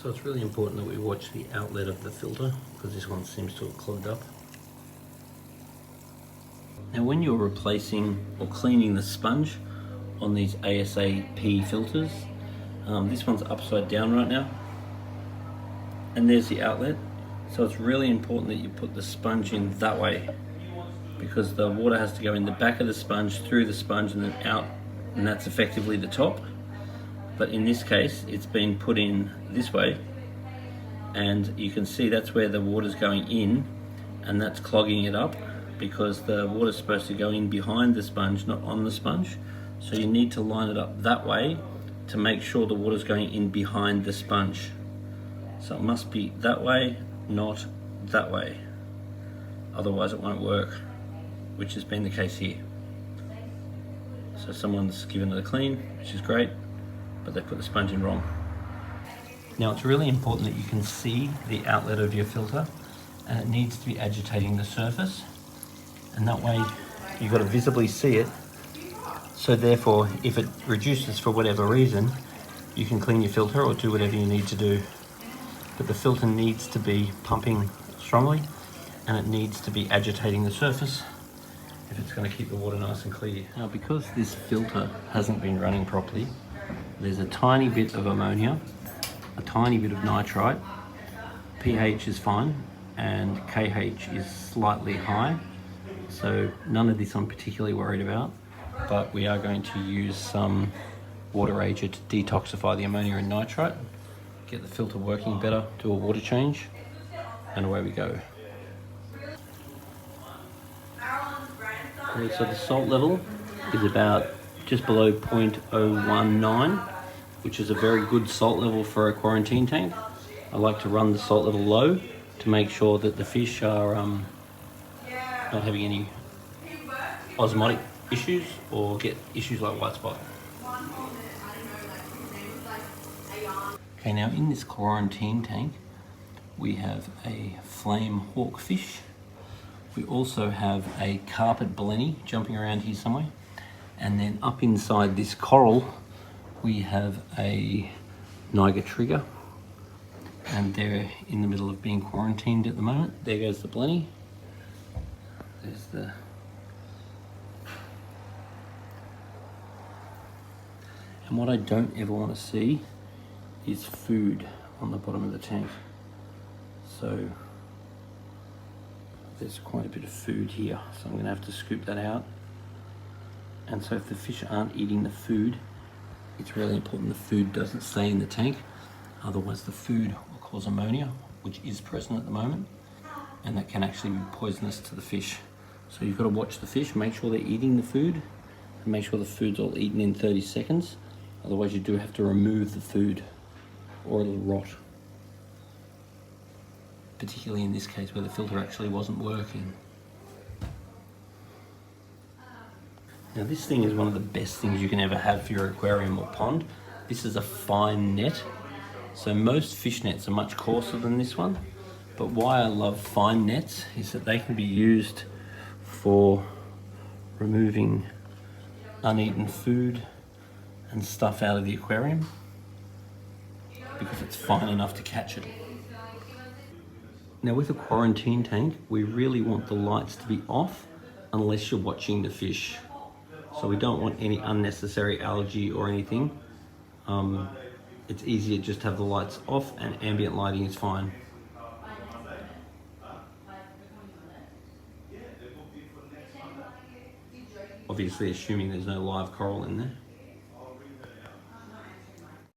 So it's really important that we watch the outlet of the filter because this one seems to have clogged up. Now when you're replacing or cleaning the sponge on these ASAP filters, this one's upside down right now, and there's the outlet. So it's really important that you put the sponge in that way, because the water has to go in the back of the sponge, through the sponge, and then out, and that's effectively the top. But in this case, it's been put in this way, and you can see that's where the water's going in, and that's clogging it up, because the water's supposed to go in behind the sponge, not on the sponge. So you need to line it up that way to make sure the water's going in behind the sponge. So it must be that way, not that way. Otherwise it won't work, which has been the case here. So someone's given it a clean, which is great, but they put the sponge in wrong. Now it's really important that you can see the outlet of your filter, and it needs to be agitating the surface, and that way you've got to visibly see it. So therefore, if it reduces for whatever reason, you can clean your filter or do whatever you need to do. But the filter needs to be pumping strongly, and it needs to be agitating the surface if it's going to keep the water nice and clear. Now because this filter hasn't been running properly, there's a tiny bit of ammonia, a tiny bit of nitrite, pH is fine, and KH is slightly high. So none of this I'm particularly worried about, but we are going to use some water agent to detoxify the ammonia and nitrite, get the filter working better, do a water change, and away we go. Okay, so the salt level is about just below 0.019, which is a very good salt level for a quarantine tank. I like to run the salt level low to make sure that the fish are not having any osmotic issues or get issues like white spot. Okay, now in this quarantine tank, we have a flame hawkfish. We also have a carpet blenny jumping around here somewhere. And then up inside this coral, we have a Niger trigger. And they're in the middle of being quarantined at the moment. There goes the blenny. There's the... And what I don't ever want to see is food on the bottom of the tank. So there's quite a bit of food here, so I'm going to have to scoop that out. And so if the fish aren't eating the food, it's really important the food doesn't stay in the tank, otherwise the food will cause ammonia, which is present at the moment, and that can actually be poisonous to the fish. So you've got to watch the fish, make sure they're eating the food, and make sure the food's all eaten in 30 seconds. Otherwise you do have to remove the food or it'll rot. Particularly in this case where the filter actually wasn't working. Now this thing is one of the best things you can ever have for your aquarium or pond. This is a fine net. So most fish nets are much coarser than this one. But why I love fine nets is that they can be used for removing uneaten food and stuff out of the aquarium, because it's fine enough to catch it. Now with a quarantine tank, we really want the lights to be off unless you're watching the fish. So we don't want any unnecessary algae or anything. It's easier just to have the lights off, and ambient lighting is fine. Obviously assuming there's no live coral in there.